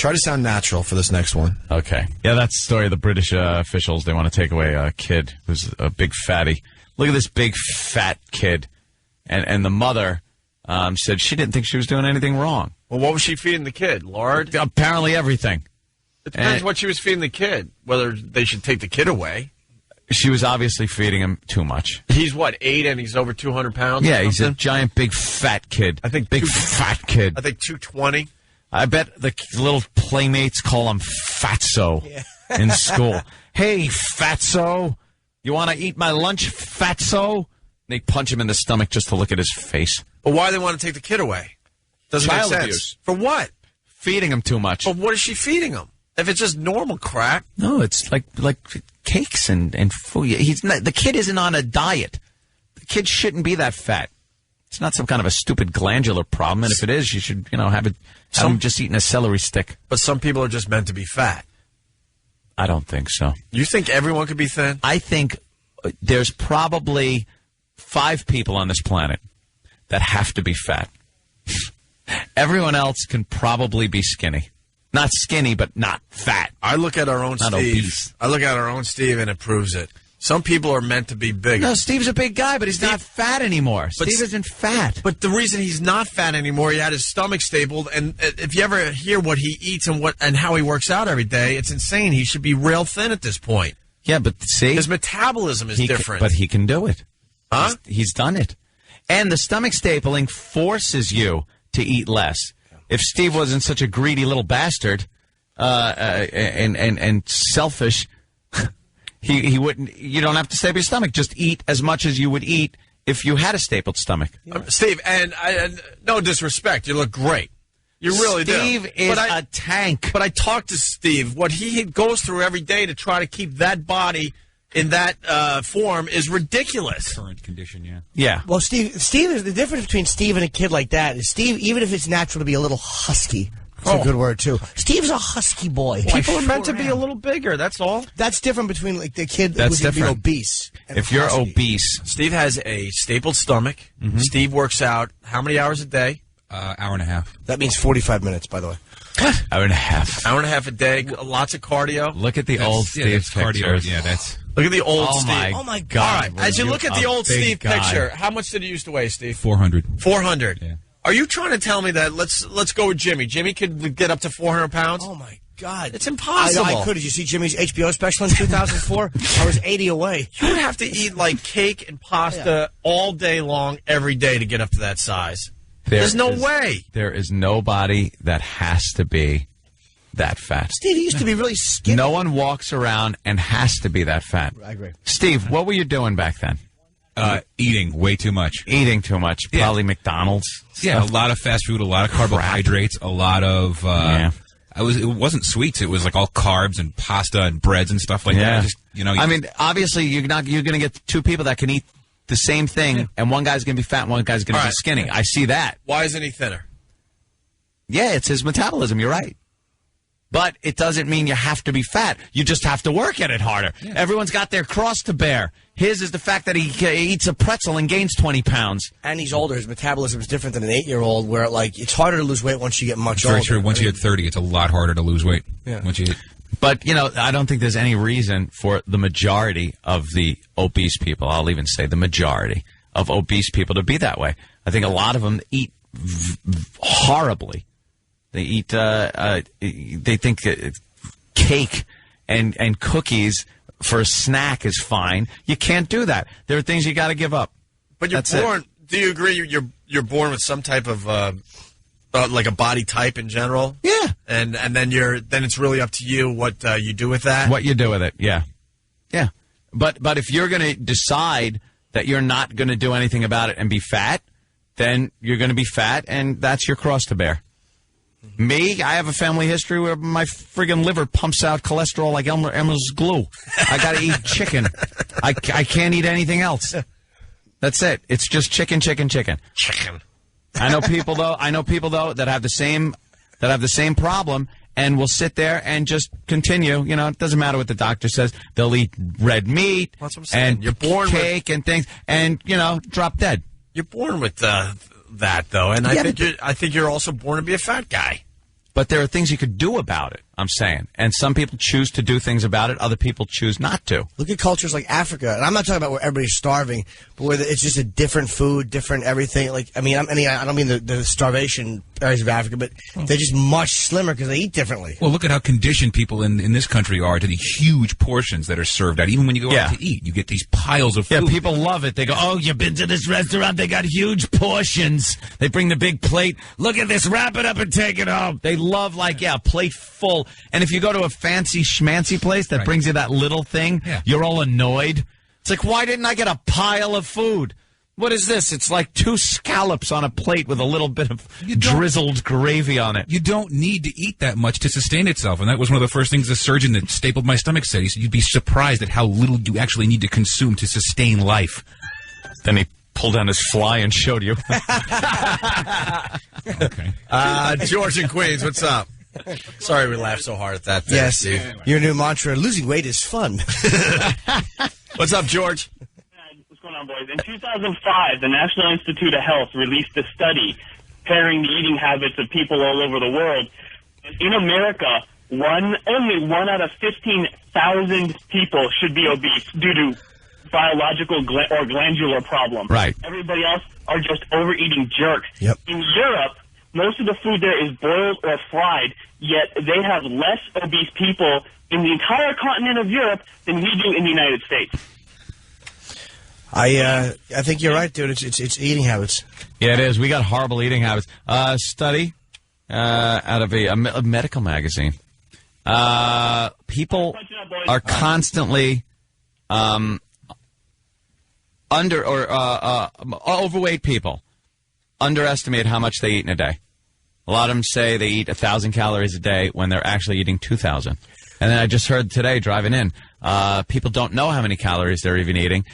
Try to sound natural for this next one. Okay. Yeah, that's the story of the British officials. They want to take away a kid who's a big fatty. Look at this big fat kid. And the mother said she didn't think she was doing anything wrong. Well, what was she feeding the kid? Lard? Apparently everything. It depends what she was feeding the kid, whether they should take the kid away. She was obviously feeding him too much. He's, 8 and he's over 200 pounds? Yeah, he's a giant, big, fat kid. I think big, fat kid. I think 220. I bet the little playmates call him Fatso in school. Hey, Fatso, you want to eat my lunch, Fatso? They punch him in the stomach just to look at his face. But why do they want to take the kid away? Doesn't make sense. Abuse. For what? Feeding him too much. But what is she feeding him? If it's just normal crap. No, it's like cakes and food. The kid isn't on a diet. The kid shouldn't be that fat. It's not some kind of a stupid glandular problem, and if it is, you should, have him just eating a celery stick. But some people are just meant to be fat. I don't think so. You think everyone could be thin? I think there's probably 5 people on this planet that have to be fat. Everyone else can probably be skinny. Not skinny, but not fat. I look at our own not Steve. Obese. I look at our own Steve, and it proves it. Some people are meant to be big. No, Steve's a big guy, but he's not fat anymore. Steve isn't fat. But the reason he's not fat anymore, he had his stomach stapled, and if you ever hear what he eats and how he works out every day, it's insane. He should be real thin at this point. Yeah, but see? His metabolism is different. But he can do it. Huh? He's done it. And the stomach stapling forces you to eat less. If Steve wasn't such a greedy little bastard and selfish, he wouldn't. You don't have to staple your stomach. Just eat as much as you would eat if you had a stapled stomach. Steve, and no disrespect, you look great. You really do. Steve is a tank. But I talked to Steve. What he goes through every day to try to keep that body in that form is ridiculous. Current condition, yeah. Yeah. Well, Steve is the difference between Steve and a kid like that is Steve, even if it's natural to be a little husky, it's a good word too. Steve's a husky boy. People are meant to be a little bigger. That's all. That's different between like the kid That's who's different. obese. If you're obese, Steve has a stapled stomach. Mm-hmm. Steve works out how many hours a day? Hour and a half. That means 45 minutes, by the way. What? Hour and a half. Hour and a half a day. Lots of cardio. Look at the old Steve pictures. Yeah, that's. Look at the old Steve. Oh, my God. All right, as you look at the old Steve picture, how much did he used to weigh, Steve? 400. 400. Yeah. Are you trying to tell me that let's go with Jimmy? Jimmy could get up to 400 pounds? Oh, my God. It's impossible. I could. Did you see Jimmy's HBO special in 2004? I was 80 away. You would have to eat like cake and pasta all day long, every day to get up to that size. There's no way. There is nobody that has to be that fat. Steve, he used to be really skinny. No one walks around and has to be that fat. I agree. Steve, what were you doing back then? Eating way too much. Eating too much. Yeah. Probably McDonald's. Yeah, stuff. a lot of fast food, a lot of carbohydrates, a lot of. It wasn't sweets. It was like all carbs and pasta and breads and stuff like that. Just, I mean, obviously, you're going to get 2 people that can eat the same thing, and one guy's going to be fat and one guy's going to be skinny. I see that. Why isn't he thinner? Yeah, it's his metabolism. You're right. But it doesn't mean you have to be fat. You just have to work at it harder. Yeah. Everyone's got their cross to bear. His is the fact that he eats a pretzel and gains 20 pounds. And he's older. His metabolism is different than an 8-year-old, where it's harder to lose weight once you get much older. Very true. Once you hit 30, it's a lot harder to lose weight. Yeah. Once you hit. But, I don't think there's any reason for the majority of the obese people, I'll even say the majority of obese people to be that way. I think a lot of them eat horribly. They eat, they think cake and cookies for a snack is fine. You can't do that. There are things you got to give up. But you're born, do you agree you're born with some type of, like a body type in general? Yeah. And then it's really up to you what you do with that? What you do with it, yeah. Yeah. But if you're going to decide that you're not going to do anything about it and be fat, then you're going to be fat, and that's your cross to bear. Me, I have a family history where my friggin' liver pumps out cholesterol like Elmer's glue. I got to eat chicken. I can't eat anything else. That's it. It's just chicken. Chicken. I know people though that have the same problem and will sit there and just continue. It doesn't matter what the doctor says. They'll eat red meat and you're born cake and things, and drop dead. You're born with that though, and I think you're also born to be a fat guy. But there are things you could do about it, I'm saying. And some people choose to do things about it. Other people choose not to. Look at cultures like Africa. And I'm not talking about where everybody's starving, but where it's just a different food, different everything. Like, I don't mean the starvation areas of Africa, but they're just much slimmer because they eat differently. Well, look at how conditioned people in this country are to the huge portions that are served out. Even when you go out to eat, you get these piles of food. Yeah, people love it. They go, oh, you've been to this restaurant? They got huge portions. They bring the big plate. Look at this. Wrap it up and take it home. They love, a plate full. And if you go to a fancy schmancy place that brings you that little thing, you're all annoyed. It's like, why didn't I get a pile of food? What is this? It's like 2 scallops on a plate with a little bit of drizzled gravy on it. You don't need to eat that much to sustain itself. And that was one of the first things the surgeon that stapled my stomach said. He said, you'd be surprised at how little you actually need to consume to sustain life. Then he pulled down his fly and showed you. Okay. George in Queens, what's up? Sorry we laughed so hard at that. Yes, Steve. Your new mantra, losing weight is fun. What's up, George? What's going on, boys? In 2005, the National Institute of Health released a study comparing the eating habits of people all over the world. In America, only 1 out of 15,000 people should be obese due to biological or glandular problem. Right. Everybody else are just overeating jerks. Yep. In Europe, most of the food there is boiled or fried, yet they have less obese people in the entire continent of Europe than we do in the United States. I think you're right, dude. It's eating habits. Yeah, it is. We got horrible eating habits. Study out of a medical magazine. People are constantly overweight people underestimate how much they eat in a day. A lot of them say they eat 1,000 calories a day when they're actually eating 2,000. And then I just heard today driving in, people don't know how many calories they're even eating.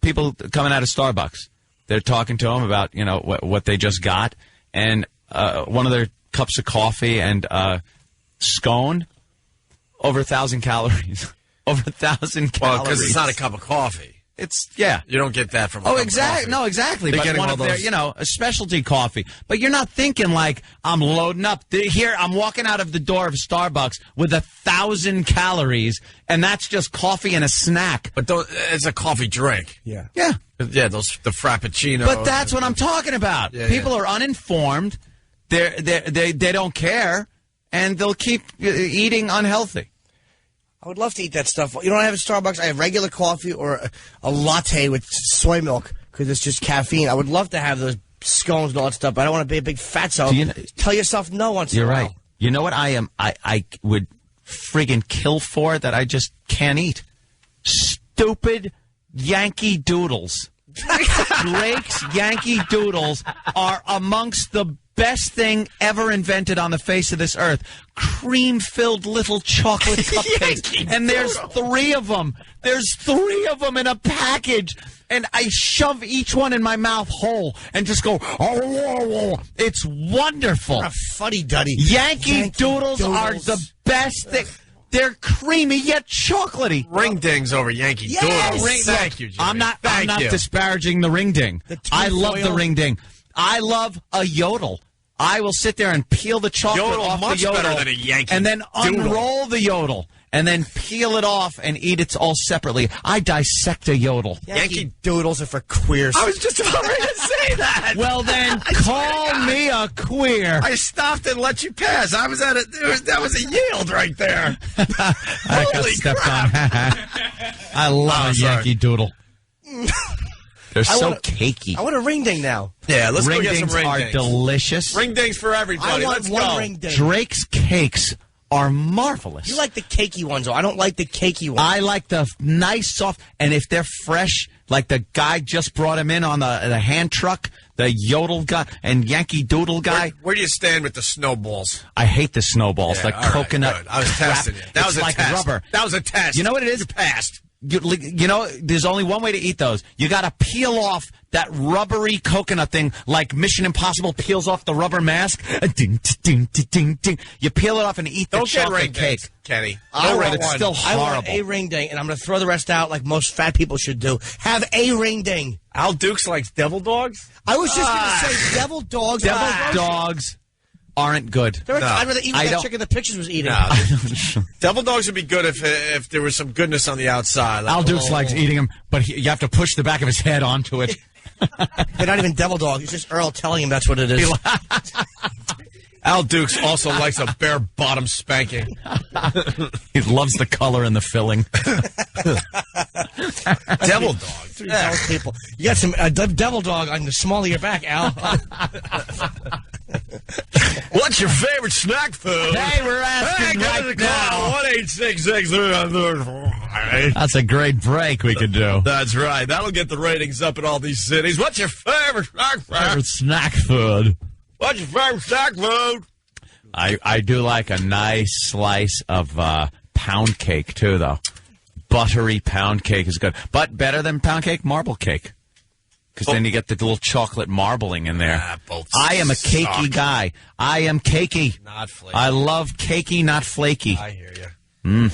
People coming out of Starbucks, they're talking to them about what they just got, and one of their cups of coffee and scone, over 1,000 calories. Over 1,000 calories. Well, because it's not a cup of coffee. It's, yeah. You don't get that from a Oh, cup exactly. of coffee. No, exactly. They're But getting one all of their, those- a specialty coffee. But you're not thinking like, I'm loading up. Here, I'm walking out of the door of Starbucks with 1,000 calories, and that's just coffee and a snack. But it's a coffee drink. Yeah. Yeah. Yeah, the Frappuccino. But that's what I'm talking about. Yeah, People are uninformed. They don't care, and they'll keep eating unhealthy. I would love to eat that stuff. You know what I have at Starbucks? I have regular coffee or a latte with soy milk because it's just caffeine. I would love to have those scones and all that stuff, but I don't want to be a big fatso. Tell yourself no once in a while. You're right. You know what I would friggin' kill for that I just can't eat? Stupid Yankee Doodles. Drake's Yankee Doodles are amongst the best thing ever invented on the face of this earth. Cream-filled little chocolate cupcakes. And there's 3 of them. There's 3 of them in a package. And I shove each one in my mouth whole and just go, oh, it's wonderful. What a fuddy-duddy. Yankee Doodles are the best thing. They're creamy yet chocolatey. Ring dings over Yankee Doodles. Thank you, Jimmy. I'm not Thank you. disparaging the ring ding. I love the ring ding. I love a yodel. I will sit there and peel the chocolate Yodel off much the yodel, better than a Yankee and then Doodle. unroll the yodel, and then peel it off and eat it all separately. I dissect a yodel. Yankee Doodles are for queers. I was just about ready to say that. Well, then call me a queer. I stopped and let you pass. I was at that was a yield right there. I got Holy stepped crap. on. I love a sorry. Yankee Doodle. They're so wanna- cakey. I want a ring ding now. Yeah, let's Ring go get some dings ring are dings. delicious. Ring dings for everybody. I want Let's one go. ring ding. Drake's cakes are marvelous. You like the cakey ones, though. I don't like the cakey ones. I like the nice, soft, and if they're fresh, like the guy just brought him in on the hand truck, the yodel guy and Yankee Doodle guy. Where do you stand with the snowballs? I hate the snowballs, Yeah, the all right, coconut. good. I was crap. testing you. That was It's a like test. rubber. That was a test. You know what it is? You passed. You know, there's only one way to eat those. You got to peel off that rubbery coconut thing, like Mission Impossible peels off the rubber mask. Ding, ding, ding, ding, ding. You peel it off and eat the Don't get chocolate ring cake. dings, Kenny. I No want ring it's one. still I want horrible. a ring ding, and I'm going to throw the rest out like most fat people should do. Have a ring ding. Al Dukes likes devil dogs. I was just going to say devil dogs. Devil dogs aren't good. I'd rather eat what that chick in the pictures was eating. Devil dogs would be good if there was some goodness on the outside. Like, Al Dukes likes eating them, but you have to push the back of his head onto it. They're not even devil dog. It's just Earl telling him that's what it is. Al Dukes also likes a bare bottom spanking. He loves the color and the filling. Devil dog. People. You got some devil dog on the small of your back, Al. What's your favorite snack food? Hey, we're asking right now. 1-866. That's a great break we could do. That's right. That'll get the ratings up in all these cities. What's your favorite snack food? Favorite snack food. What's your favorite snack food? I do like a nice slice of pound cake, too, though. Buttery pound cake is good. But better than pound cake, marble cake. Because then you get the little chocolate marbling in there. I am a cakey guy. I am cakey. Not flaky. I love cakey, not flaky. I hear you.